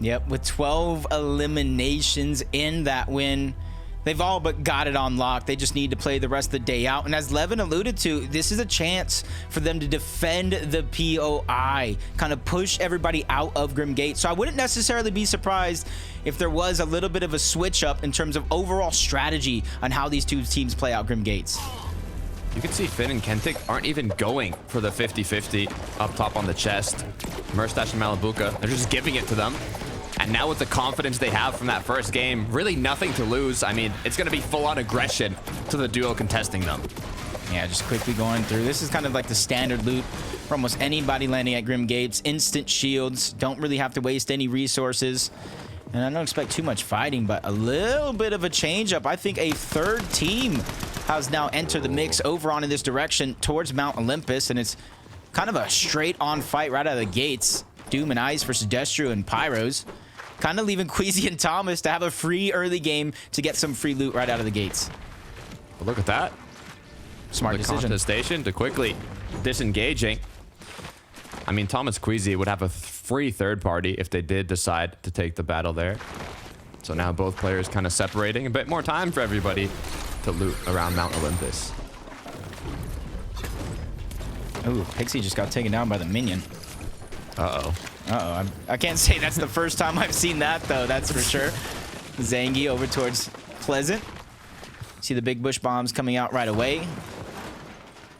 Yep, with 12 eliminations in that win. They've all but got it on lock. They just need to play the rest of the day out. And as Levin alluded to, this is a chance for them to defend the POI, kind of push everybody out of Grim Gate. So I wouldn't necessarily be surprised if there was a little bit of a switch up in terms of overall strategy on how these two teams play out Grim Gates. You can see Finn and Kentic aren't even going for the 50-50 up top on the chest. Murstache and Malabuka, they're just giving it to them. And now with the confidence they have from that first game, really nothing to lose. I mean, it's going to be full-on aggression to the duo contesting them. Yeah, just quickly going through. This is kind of like the standard loot for almost anybody landing at Grim Gates. Instant shields, don't really have to waste any resources. And I don't expect too much fighting, but a little bit of a change-up. I think a third team has now entered the mix over on in this direction towards Mount Olympus, and it's kind of a straight-on fight right out of the gates. Doom and Ice versus Destru and Pyros. Kind of leaving Queasy and Thomas to have a free early game to get some free loot right out of the gates. But look at that. Smart decision. Contestation to quickly disengaging. I mean, Thomas Queasy would have a free third party if they did decide to take the battle there. So now both players kind of separating. A bit more time for everybody to loot around Mount Olympus. Ooh, Pixie just got taken down by the minion. Uh-oh. Uh-oh. I can't say that's the first time I've seen that, though. That's for sure. Zangi over towards Pleasant. See the big bush bombs coming out right away.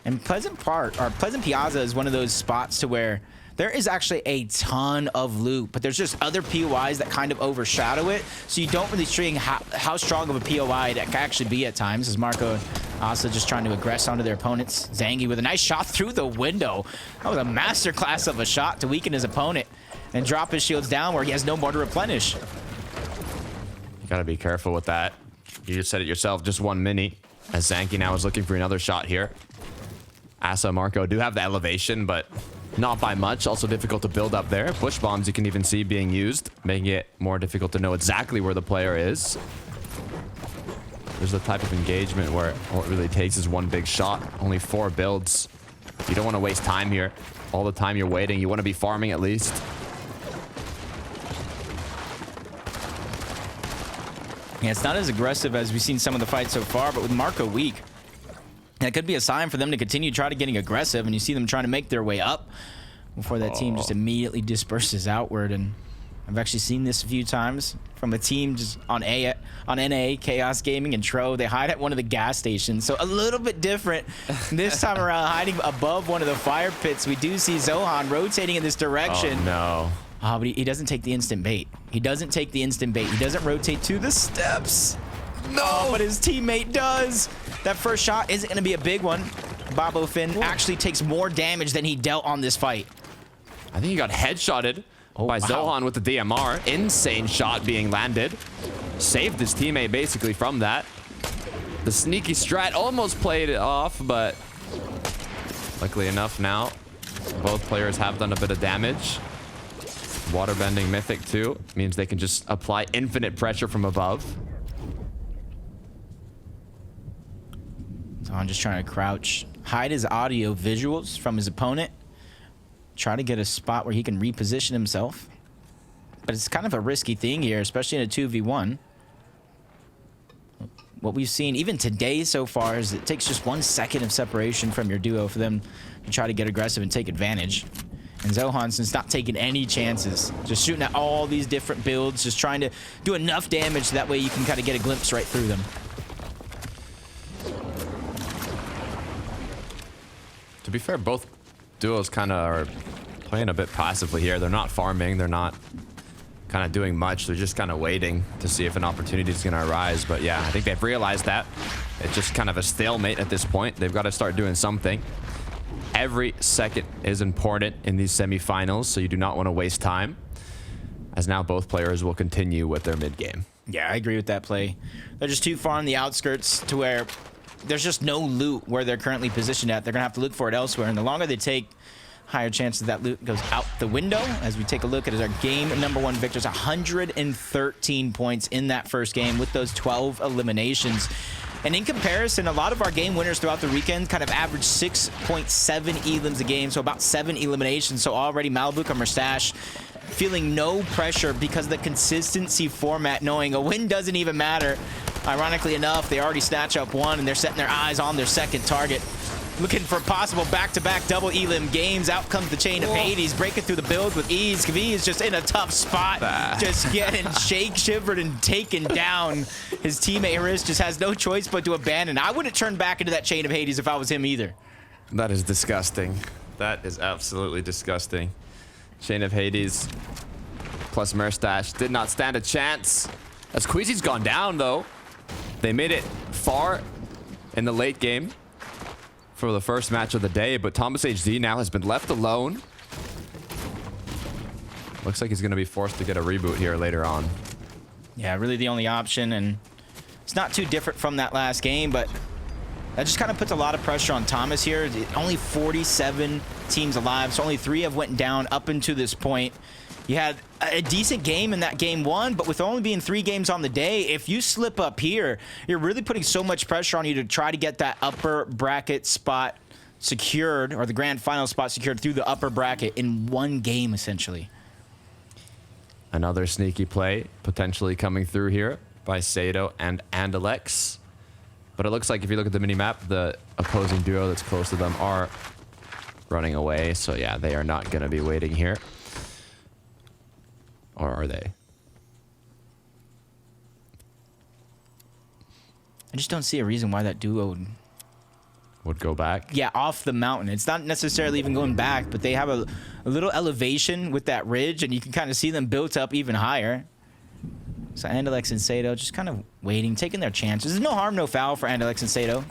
And Pleasant Piazza is one of those spots to where there is actually a ton of loot, but there's just other POIs that kind of overshadow it. So you don't really see how strong of a POI that can actually be at times. As Marco also just trying to aggress onto their opponents. Zangi with a nice shot through the window. That was a masterclass of a shot to weaken his opponent and drop his shields down where he has no more to replenish. You gotta be careful with that. You just said it yourself, just one mini. As Zangi now is looking for another shot here. Asa and Marco do have the elevation, but not by much. Also difficult to build up there. Bush bombs you can even see being used, making it more difficult to know exactly where the player is. There's the type of engagement where all it really takes is one big shot. Only 4 builds. You don't want to waste time here. All the time you're waiting, you want to be farming at least. Yeah, it's not as aggressive as we've seen some of the fights so far, but with Marco weak, that could be a sign for them to continue to try to getting aggressive, and you see them trying to make their way up before that team just immediately disperses outward. And I've actually seen this a few times from a team just on NA, Chaos Gaming and Tro. They hide at one of the gas stations, so a little bit different this time around, hiding above one of the fire pits. We do see Zohan rotating in this direction. Oh, no. Oh, but he doesn't take the instant bait. He doesn't take the instant bait. He doesn't rotate to the steps. No, but his teammate does. That first shot isn't going to be a big one. Bobo Finn actually takes more damage than he dealt on this fight. I think he got headshotted by Zohan with the DMR. Insane shot being landed. Saved his teammate basically from that. The sneaky strat almost played it off, but luckily enough now, both players have done a bit of damage. Waterbending Mythic too means they can just apply infinite pressure from above. Zohan just trying to crouch, hide his audio visuals from his opponent. Try to get a spot where he can reposition himself. But it's kind of a risky thing here, especially in a 2v1. What we've seen even today so far is it takes just 1 second of separation from your duo for them to try to get aggressive and take advantage. And Zohan's not taking any chances. Just shooting at all these different builds, just trying to do enough damage so that way you can kind of get a glimpse right through them. To be fair, both duos kind of are playing a bit passively here. They're not farming. They're not kind of doing much. They're just kind of waiting to see if an opportunity is going to arise. But yeah, I think they've realized that. It's just kind of a stalemate at this point. They've got to start doing something. Every second is important in these semifinals, so you do not want to waste time, as now both players will continue with their mid game. Yeah, I agree with that play. They're just too far on the outskirts to where there's just no loot where they're currently positioned at. They're going to have to look for it elsewhere, and the longer they take, higher chances that loot goes out the window. As we take a look at our game #1 victors, 113 points in that first game with those 12 eliminations. And in comparison, a lot of our game winners throughout the weekend kind of averaged 6.7 elims a game, so about 7 eliminations. So already Malabuka, Murstache, feeling no pressure because of the consistency format, knowing a win doesn't even matter. Ironically enough, they already snatch up one, and they're setting their eyes on their second target. Looking for possible back-to-back double elim games. Out comes the chain of Hades, breaking through the build with ease. Kavee is just in a tough spot, just getting shake-shivered and taken down. His teammate Haris just has no choice but to abandon. I wouldn't turn back into that chain of Hades if I was him either. That is disgusting. That is absolutely disgusting. Chain of Hades plus Merstash did not stand a chance. As Queasy's gone down, though. They made it far in the late game for the first match of the day, but Thomas HD now has been left alone. Looks like he's going to be forced to get a reboot here later on. Yeah, really the only option, and it's not too different from that last game, but that just kind of puts a lot of pressure on Thomas here. Only 47 teams alive, so only 3 have went down up until this point. You had a decent game in that game 1, but with only being 3 games on the day, if you slip up here, you're really putting so much pressure on you to try to get that upper bracket spot secured, or the grand final spot secured through the upper bracket in 1 game, essentially. Another sneaky play potentially coming through here by Sado and Andalex. But it looks like if you look at the mini-map, the opposing duo that's close to them are running away. So yeah, they are not going to be waiting here. Or are they? I just don't see a reason why that duo would go back. Yeah, off the mountain. It's not necessarily even going back, but they have a little elevation with that ridge, and you can kind of see them built up even higher. So Andalex and Sado just kind of waiting, taking their chances. There's no harm, no foul for Andalex and Sado.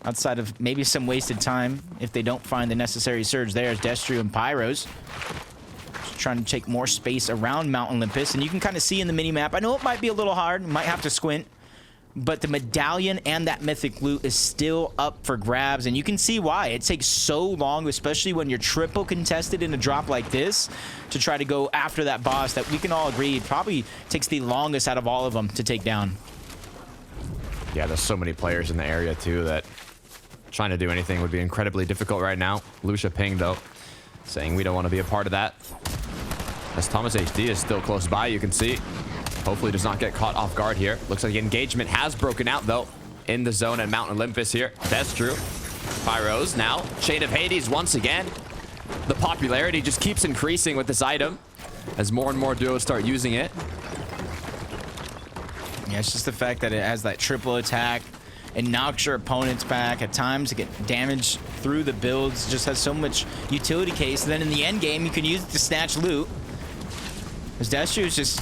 Outside of maybe some wasted time if they don't find the necessary surge there as Destru and Pyros. Trying to take more space around Mount Olympus, and you can kind of see in the mini-map. I know it might be a little hard, might have to squint, but the medallion and that mythic loot is still up for grabs, and you can see why. It takes so long, especially when you're triple contested in a drop like this, to try to go after that boss that we can all agree it probably takes the longest out of all of them to take down. Yeah, there's so many players in the area, too, that trying to do anything would be incredibly difficult right now. Lucia pinged, though, saying we don't want to be a part of that. As Thomas HD is still close by, you can see. Hopefully does not get caught off guard here. Looks like engagement has broken out, though, in the zone at Mount Olympus here. That's true. Pyros now. Chain of Hades once again. The popularity just keeps increasing with this item as more and more duos start using it. Yeah, it's just the fact that it has that triple attack. It knocks your opponents back. At times, to get damage through the builds. Just has so much utility case. And then in the end game, you can use it to snatch loot. As Destru is just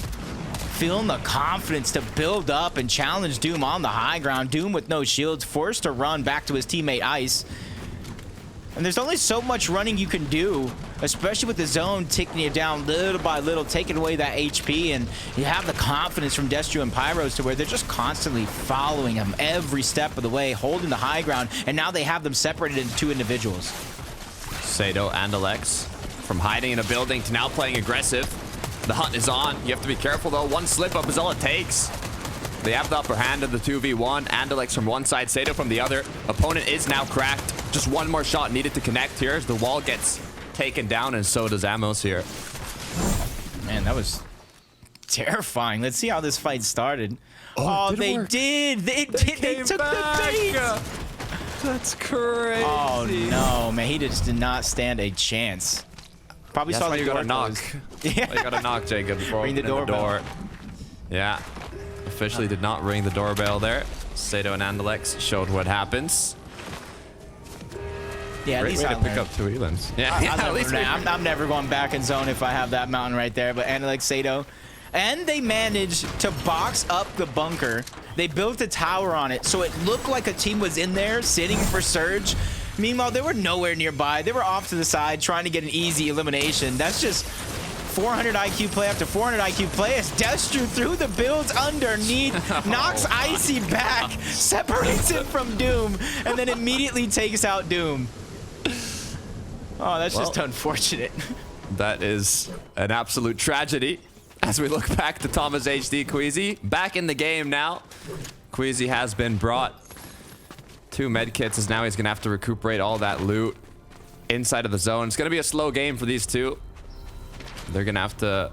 feeling the confidence to build up and challenge Doom on the high ground. Doom with no shields, forced to run back to his teammate Ice. And there's only so much running you can do, especially with the zone ticking you down little by little, taking away that HP, and you have the confidence from Destru and Pyros to where they're just constantly following him every step of the way, holding the high ground, and now they have them separated into 2 individuals. Sado and Alex from hiding in a building to now playing aggressive. The hunt is on. You have to be careful, though. One slip-up is all it takes. They have the upper hand of the 2v1. Andalex from one side, Sado from the other. Opponent is now cracked. Just one more shot needed to connect here as the wall gets taken down, and so does Amos here. Man, that was terrifying. Let's see how this fight started. Oh, they did. They did. They took the bait. That's crazy. Oh, no, man. He just did not stand a chance. Probably That's saw why the you door gotta knock. Yeah. You gotta knock, Jacob, before Ring the opening doorbell. door. Yeah. Officially did not ring the doorbell there. Sado and Andalex showed what happens. Yeah, at Great least way I to pick learned. up 2 elans. Yeah, at least I'm never going back in zone if I have that mountain right there. But Andalex, Sado, and they managed to box up the bunker. They built a tower on it, so it looked like a team was in there sitting for Surge. Meanwhile, they were nowhere nearby. They were off to the side trying to get an easy elimination. That's just 400 IQ play after 400 IQ play as Destru through the builds underneath, knocks Icy back, separates him from Doom, and then immediately takes out Doom. Oh, that's just unfortunate. That is an absolute tragedy. As we look back to Thomas HD Queasy, back in the game now. Queasy has been brought 2 medkits as now he's gonna have to recuperate all that loot inside of the zone. It's gonna be a slow game for these two. they're gonna have to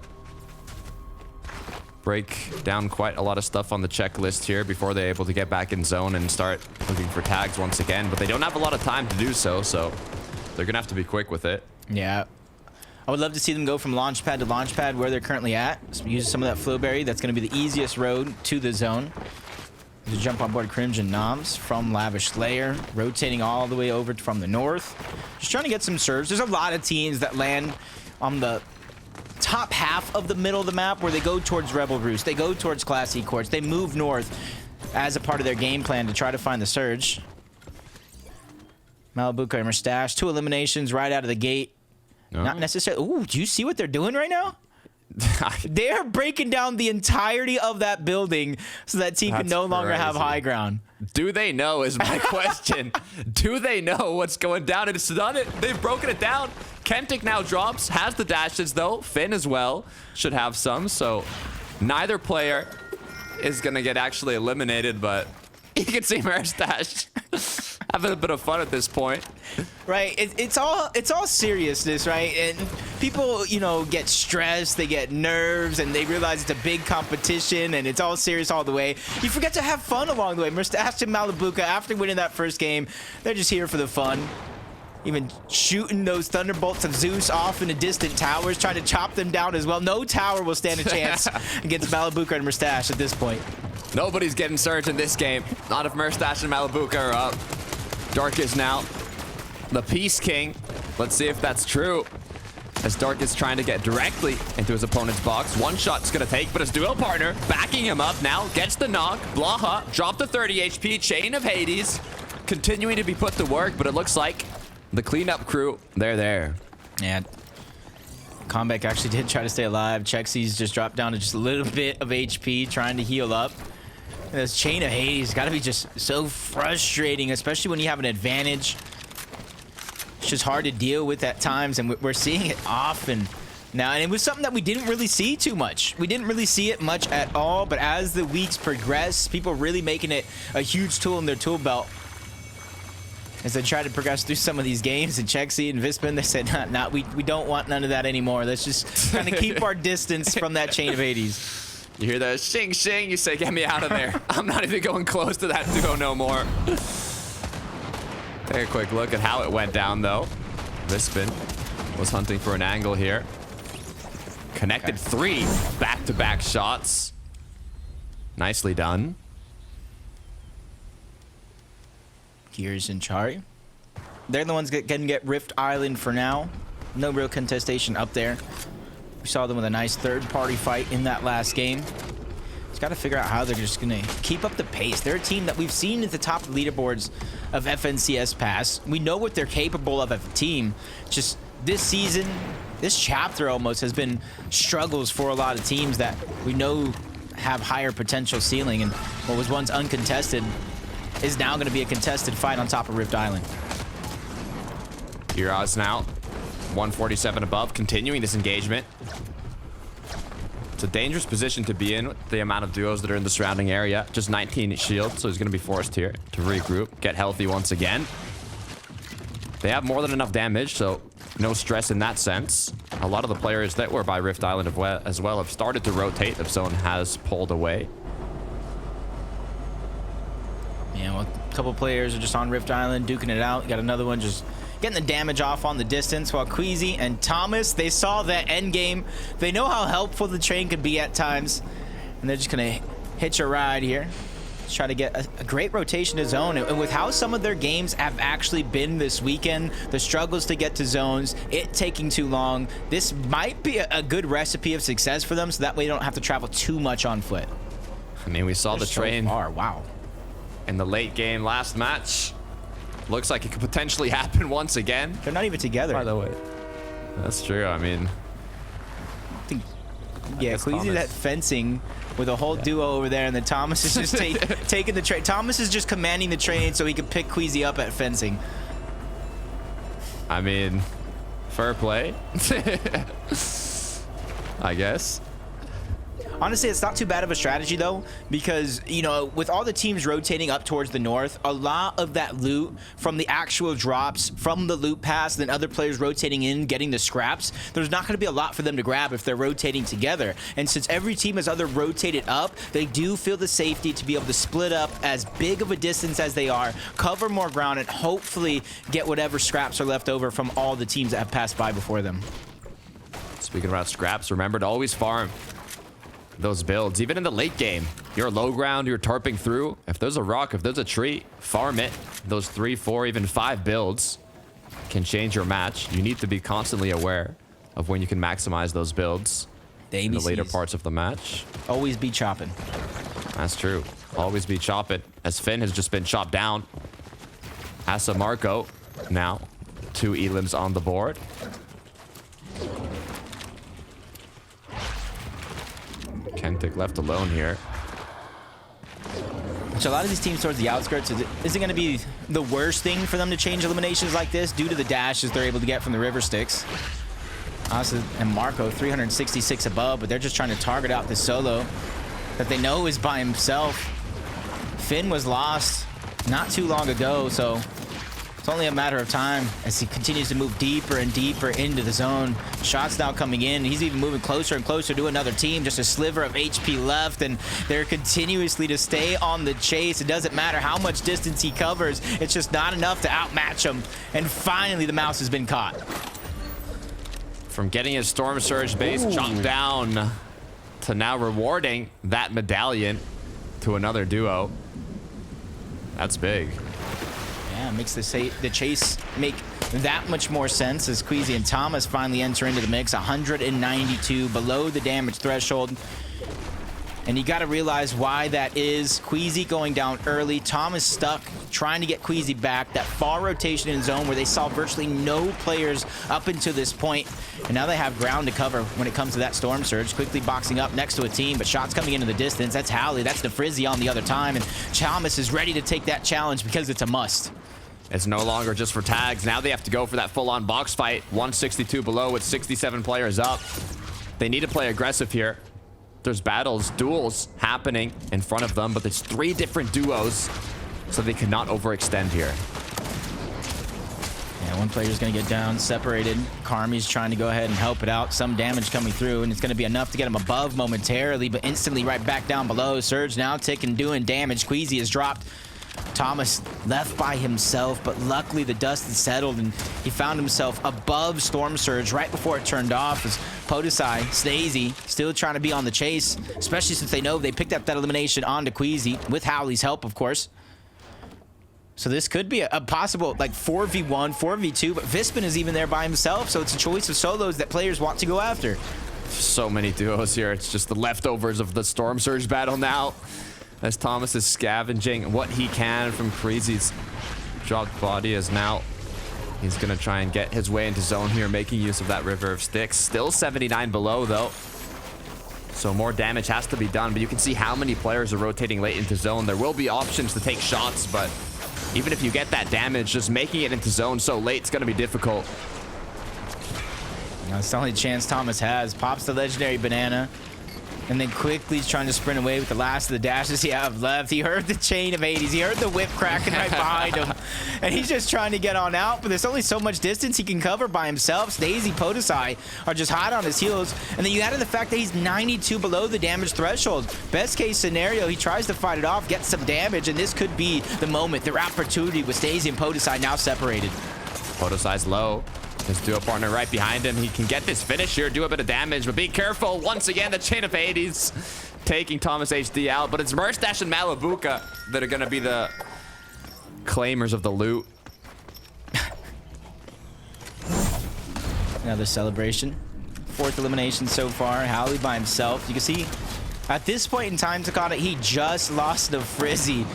break down quite a lot of stuff on the checklist here before they're able to get back in zone and start looking for tags once again. But they don't have a lot of time to do so, so they're gonna have to be quick with it. Yeah. I would love to see them go from launch pad to launch pad where they're currently at. So use some of that flowberry. That's going to be the easiest road to the zone. To jump on board Crimson Noms from Lavish Slayer, rotating all the way over from the north. Just trying to get some serves. There's a lot of teams that land on the top half of the middle of the map where they go towards Rebel Roost. They go towards Class E Courts. They move north as a part of their game plan to try to find the surge. Malabuka and Mustache, 2 eliminations right out of the gate. Not necessarily. Ooh, do you see what they're doing right now? They're breaking down the entirety of that building so that team can no longer have high ground. Do they know is my question. Do they know what's going down? It's done it. They've broken it down. Kentic now drops, has the dashes though. Finn as well should have some. So neither player is going to get actually eliminated, but you can see Mustache having a bit of fun at this point. Right, it's all seriousness, right? And people, you know, get stressed, they get nerves, and they realize it's a big competition, and it's all serious all the way. You forget to have fun along the way. Mustache and Malabuka, after winning that first game, they're just here for the fun. Even shooting those thunderbolts of Zeus off into distant towers, trying to chop them down as well. No tower will stand a chance against Malabuka and Mustache at this point. Nobody's getting surge in this game. Not if Mustache and Malabuka are up. Dark is now the Peace King. Let's see if that's true. As Dark is trying to get directly into his opponent's box. One shot's gonna take, but his duo partner backing him up now. Gets the knock. Blacha dropped to 30 HP. Chain of Hades continuing to be put to work, but it looks like the cleanup crew, they're there. Yeah. Kombek actually did try to stay alive. Chexi's just dropped down to just a little bit of HP, trying to heal up. And this Chain of Hades got to be just so frustrating, especially when you have an advantage. It's just hard to deal with at times, and we're seeing it often now. And it was something that we didn't really see too much. We didn't really see it much at all, but as the weeks progress, people really making it a huge tool in their tool belt. As they try to progress through some of these games, and Chexi and Vispin, they said, nah, we don't want none of that anymore. Let's just kind of keep our distance from that Chain of Hades. You hear the shing shing, you say, get me out of there. I'm not even going close to that duo no more. Take a quick look at how it went down, though. Vispin was hunting for an angle here. Connected 3 back-to-back shots. Nicely done. Gears and Chari. They're the ones that can get Rift Island for now. No real contestation up there. We saw them with a nice third-party fight in that last game. Just got to figure out how they're just going to keep up the pace. They're a team that we've seen at the top of the leaderboards of FNCS Pass. We know what they're capable of as a team. Just this season, this chapter almost has been struggles for a lot of teams that we know have higher potential ceiling, and what was once uncontested is now going to be a contested fight on top of Rift Island. Euros now 147 above, continuing this engagement. It's a dangerous position to be in with the amount of duos that are in the surrounding area. Just 19 shield, so he's going to be forced here to regroup, get healthy once again. They have more than enough damage, so no stress in that sense. A lot of the players that were by Rift Island as well have started to rotate if zone has pulled away. Yeah, well, a couple players are just on Rift Island, duking it out. You got another one just getting the damage off on the distance, while Queasy and Thomas, they saw that end game. They know how helpful the train could be at times, and they're just going to hitch a ride here. Just try to get a great rotation to zone. And with how some of their games have actually been this weekend, the struggles to get to zones, it taking too long, this might be a good recipe of success for them, so that way they don't have to travel too much on foot. I mean, we saw the train. So far. Wow. In the late game last match. Looks like it could potentially happen once again. They're not even together. By the way. That's true. I mean, I think, yeah, Queasy that fencing with a whole duo over there, and then Thomas is just taking the train. Thomas is just commanding the train so he can pick Queasy up at fencing. I mean, fair play. I guess. Honestly, it's not too bad of a strategy though, because, you know, with all the teams rotating up towards the north, a lot of that loot from the actual drops, from the loot pass, then other players rotating in, getting the scraps, there's not going to be a lot for them to grab if they're rotating together. And since every team has other rotated up, they do feel the safety to be able to split up as big of a distance as they are, cover more ground, and hopefully get whatever scraps are left over from all the teams that have passed by before them. Speaking about scraps, remember to always farm those builds. Even in the late game, you're low ground, you're tarping through. If there's a rock, if there's a tree, farm it. Those 3, 4, even 5 builds can change your match. You need to be constantly aware of when you can maximize those builds in the later parts of the match. Always be chopping. That's true. Always be chopping. As Finn has just been chopped down. Asa Marco now 2 elims on the board. Kentic left alone here. Which a lot of these teams towards the outskirts isn't going to be the worst thing for them to change eliminations like this due to the dashes they're able to get from the river sticks. Asa and Marco 366 above, but they're just trying to target out this solo that they know is by himself. Finn was lost not too long ago, so it's only a matter of time as he continues to move deeper and deeper into the zone. Shots now coming in. He's even moving closer and closer to another team. Just a sliver of HP left, and they're continuously to stay on the chase. It doesn't matter how much distance he covers. It's just not enough to outmatch him. And finally, the mouse has been caught. From getting his Storm Surge base chopped down to now rewarding that medallion to another duo. That's big. Yeah, makes the chase make that much more sense as Queasy and Thomas finally enter into the mix. 192 below the damage threshold. And you got to realize why that is. Queasy going down early. Thomas stuck trying to get Queasy back. That far rotation in zone where they saw virtually no players up until this point. And now they have ground to cover when it comes to that Storm Surge. Quickly boxing up next to a team, but shots coming into the distance. That's Howley. That's the Frizzy on the other time. And Thomas is ready to take that challenge because it's a must. It's no longer just for tags. Now they have to go for that full-on box fight. 162 below with 67 players up. They need to play aggressive here. There's battles, duels happening in front of them, but there's 3 different duos, so they cannot overextend here. Yeah, one player's gonna get down, separated. Karmi's trying to go ahead and help it out. Some damage coming through, and it's gonna be enough to get him above momentarily, but instantly right back down below. Surge now ticking, doing damage. Queasy has dropped. Thomas left by himself, but luckily the dust had settled and he found himself above Storm Surge right before it turned off as Podesai, Stacey, still trying to be on the chase, especially since they know they picked up that elimination onto Queasy, with Howley's help, of course. So this could be a possible, like, 4v1, 4v2, but Vispin is even there by himself, so it's a choice of solos that players want to go after. So many duos here. It's just the leftovers of the Storm Surge battle now, as Thomas is scavenging what he can from Queasy's dropped body, as now he's going to try and get his way into zone here, making use of that River of Sticks. Still 79 below, though. So more damage has to be done, but you can see how many players are rotating late into zone. There will be options to take shots, but even if you get that damage, just making it into zone so late, it's going to be difficult. That's the only chance Thomas has. Pops the legendary banana. And then quickly he's trying to sprint away with the last of the dashes he have left. He heard the chain of 80s. He heard the whip cracking right behind him. And he's just trying to get on out, but there's only so much distance he can cover by himself. Stacey, Podesai are just hot on his heels. And then you add in the fact that he's 92 below the damage threshold. Best case scenario, he tries to fight it off, gets some damage, and this could be the moment, their opportunity with Stacey and Podesai now separated. Podesai's low. His duo partner right behind him. He can get this finish here, do a bit of damage, but be careful. Once again, the chain of 80s taking Thomas HD out, but it's Murstache and Malabuka that are going to be the claimers of the loot. Another celebration. 4th elimination so far. Howley by himself. You can see at this point in time, Takata, he just lost the Frizzy,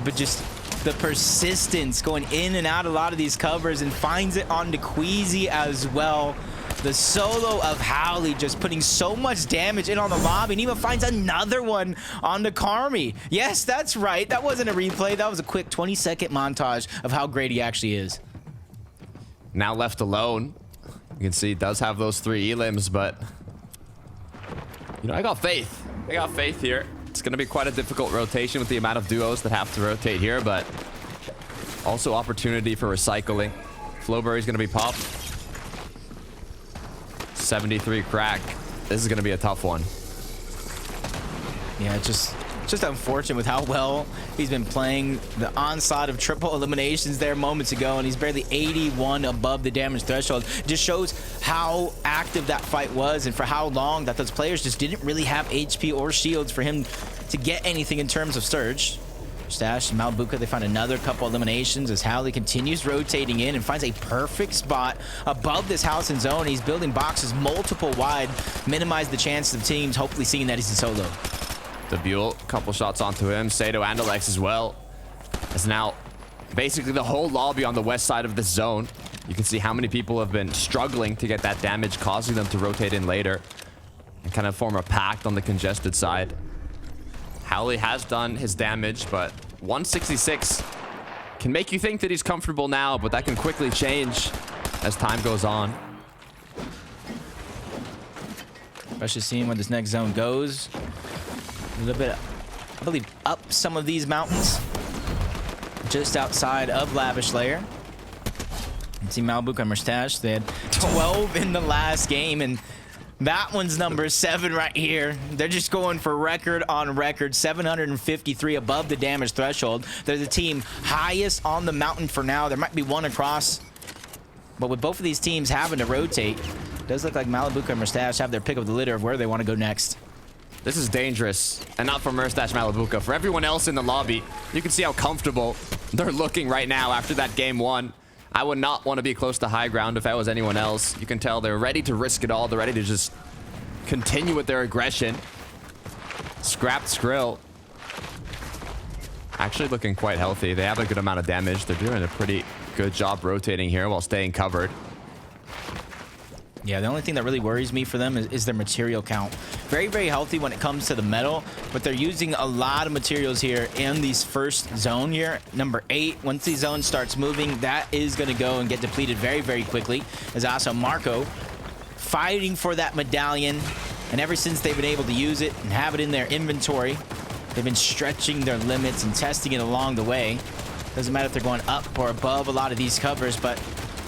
but just the persistence going in and out a lot of these covers and finds it onto Queasy as well. The solo of Howley just putting so much damage in on the lobby, and even finds another one onto Karmi. Yes, that's right. That wasn't a replay. That was a quick 20-second montage of how great he actually is. Now left alone. You can see he does have those 3 elims, but you know, I got faith I got faith here. It's going to be quite a difficult rotation with the amount of duos that have to rotate here, but also opportunity for recycling. Flowberry's going to be popped. 73 crack. This is going to be a tough one. Yeah, just unfortunate with how well he's been playing. The onslaught of triple eliminations there moments ago, and he's barely 81 above the damage threshold. Just shows how active that fight was and for how long that those players just didn't really have HP or shields for him to get anything in terms of Surge. Stash and Malabuka, they find another couple eliminations as Howley continues rotating in and finds a perfect spot above this house and zone. He's building boxes multiple wide, minimize the chances of teams hopefully seeing that he's in solo. The Buell, couple shots onto him. Sato and Alex as well. As now basically the whole lobby on the west side of this zone. You can see how many people have been struggling to get that damage, causing them to rotate in later and kind of form a pact on the congested side. Howley has done his damage, but 166 can make you think that he's comfortable now, but that can quickly change as time goes on. Especially seeing where this next zone goes. A little bit, I believe, up some of these mountains. Just outside of Lavish Lair. And see Malabuka and Mustache. They had 12 in the last game, and that one's number 7 right here. They're just going for record on record, 753 above the damage threshold. They're the team highest on the mountain for now. There might be one across, but with both of these teams having to rotate, it does look like Malabuka and Mustache have their pick of the litter of where they want to go next. This is dangerous, and not for Mustache Malabuka. For everyone else in the lobby, you can see how comfortable they're looking right now after that game 1. I would not want to be close to high ground if I was anyone else. You can tell they're ready to risk it all. They're ready to just continue with their aggression. Scrapped Skrill. Actually looking quite healthy. They have a good amount of damage. They're doing a pretty good job rotating here while staying covered. Yeah, the only thing that really worries me for them is their material count. Very, very healthy when it comes to the metal, but they're using a lot of materials here in these first zone here. Number 8, once the zone starts moving, that is going to go and get depleted very, very quickly. As also Marco fighting for that medallion, and ever since they've been able to use it and have it in their inventory, they've been stretching their limits and testing it along the way. Doesn't matter if they're going up or above a lot of these covers, but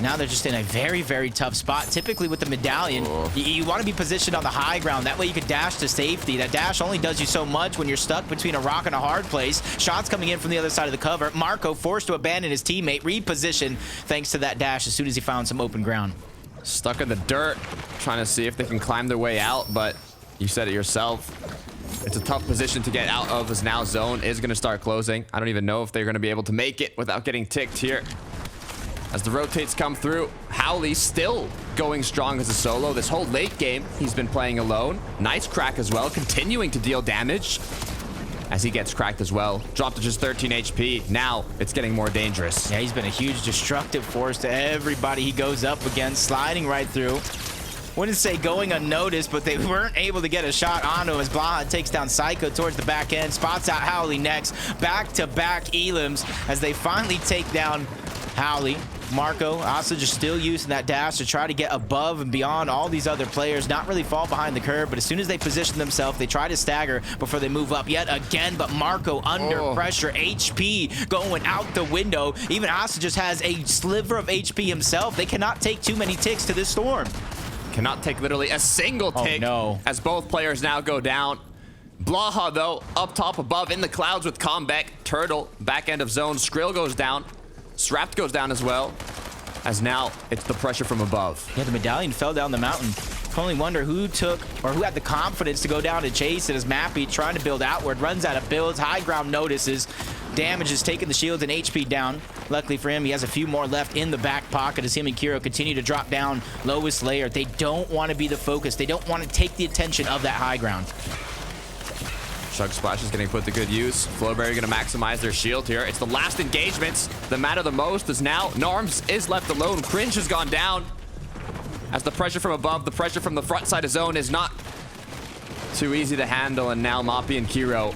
now they're just in a very, very tough spot. Typically with the medallion, you want to be positioned on the high ground. That way you could dash to safety. That dash only does you so much when you're stuck between a rock and a hard place. Shots coming in from the other side of the cover. Marco forced to abandon his teammate, reposition thanks to that dash as soon as he found some open ground. Stuck in the dirt, trying to see if they can climb their way out, but you said it yourself. It's a tough position to get out of as now zone is going to start closing. I don't even know if they're going to be able to make it without getting ticked here. As the rotates come through, Howley still going strong as a solo. This whole late game, he's been playing alone. Nice crack as well, continuing to deal damage as he gets cracked as well. Dropped to just 13 HP. Now it's getting more dangerous. Yeah, he's been a huge destructive force to everybody he goes up against, sliding right through. Wouldn't say going unnoticed, but they weren't able to get a shot onto him as Blacha takes down Psycho towards the back end, spots out Howley next. Back-to-back elims as they finally take down Howley. Marco also just still using that dash to try to get above and beyond all these other players, not really fall behind the curve, but as soon as they position themselves, they try to stagger before they move up yet again. But Marco under pressure, HP going out the window. Even Asa just has a sliver of HP himself. They cannot take too many ticks to this storm. Cannot take literally a single tick. No. As both players now go down. Blacha, though, up top above in the clouds with Kombek. Turtle, back end of zone. Skrill goes down. Srapt goes down as well, as now it's the pressure from above. Yeah, the medallion fell down the mountain. I only wonder who took or who had the confidence to go down and chase it as Mappy trying to build outward, runs out of builds, high ground notices, damage is taking the shields and HP down. Luckily for him, he has a few more left in the back pocket as him and Kiro continue to drop down lowest layer. They don't want to be the focus. They don't want to take the attention of that high ground. Chug Splash is getting put to good use. Flowberry going to maximize their shield here. It's the last engagements that matter the most as now Norms is left alone. Cringe has gone down as the pressure from above, the pressure from the front side of zone is not too easy to handle. And now Moppy and Kiro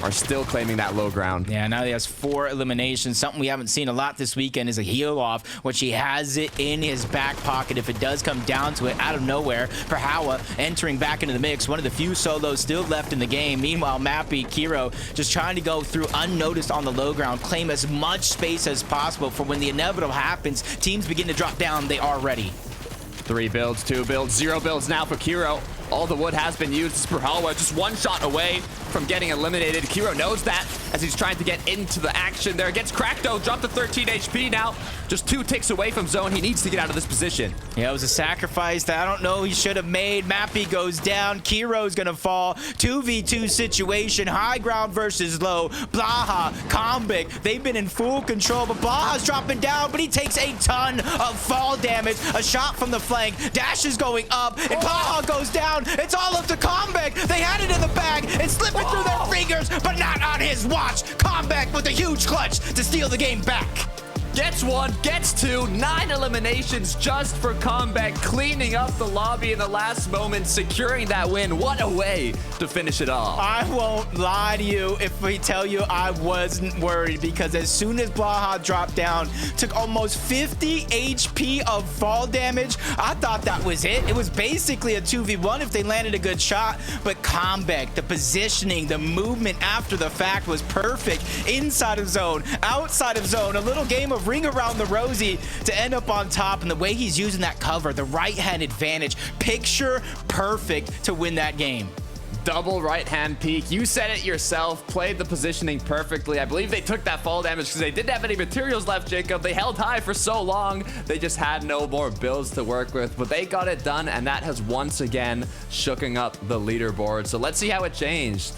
are still claiming that low ground. Yeah, now he has 4 eliminations. Something we haven't seen a lot this weekend is a heal off, which he has it in his back pocket if it does come down to it out of nowhere. For Hawa entering back into the mix, one of the few solos still left in the game. Meanwhile, Mappy, Kiro just trying to go through unnoticed on the low ground, claim as much space as possible for when the inevitable happens, teams begin to drop down, they are ready. 3 builds, 2 builds, 0 builds now for Kiro. All the wood has been used. Perhalwa just 1 shot away from getting eliminated. Kiro knows that as he's trying to get into the action there. Gets cracked though, dropped to 13 HP now. Just 2 ticks away from zone. He needs to get out of this position. Yeah, it was a sacrifice that I don't know he should have made. Mappy goes down. Kiro's gonna fall. 2v2 situation. High ground versus low. Blacha, Kombek, they've been in full control, but Blacha's dropping down, but he takes a ton of fall damage. A shot from the flank. Dash is going up, and Blacha goes down. It's all up to Kombek. They had it in the bag. It's slipping through their fingers, but not on his watch. Kombek with a huge clutch to steal the game back. Gets 1, gets 2, 9 eliminations just for Kombek, cleaning up the lobby in the last moment, securing that win. What a way to finish it off. I won't lie to you if we tell you I wasn't worried, because as soon as Blacha dropped down, took almost 50 HP of fall damage, I thought that was it. It was basically a 2v1 if they landed a good shot, but Kombek, the positioning, the movement after the fact was perfect. Inside of zone, outside of zone, a little game of ring around the rosy to end up on top, and the way he's using that cover, the right hand advantage, picture perfect to win that game. Double right hand peek. You said it yourself. Played the positioning perfectly. I believe they took that fall damage because they didn't have any materials left, Jacob. They held high for so long. They just had no more builds to work with, but they got it done, and that has once again shooken up the leaderboard. So let's see how it changed.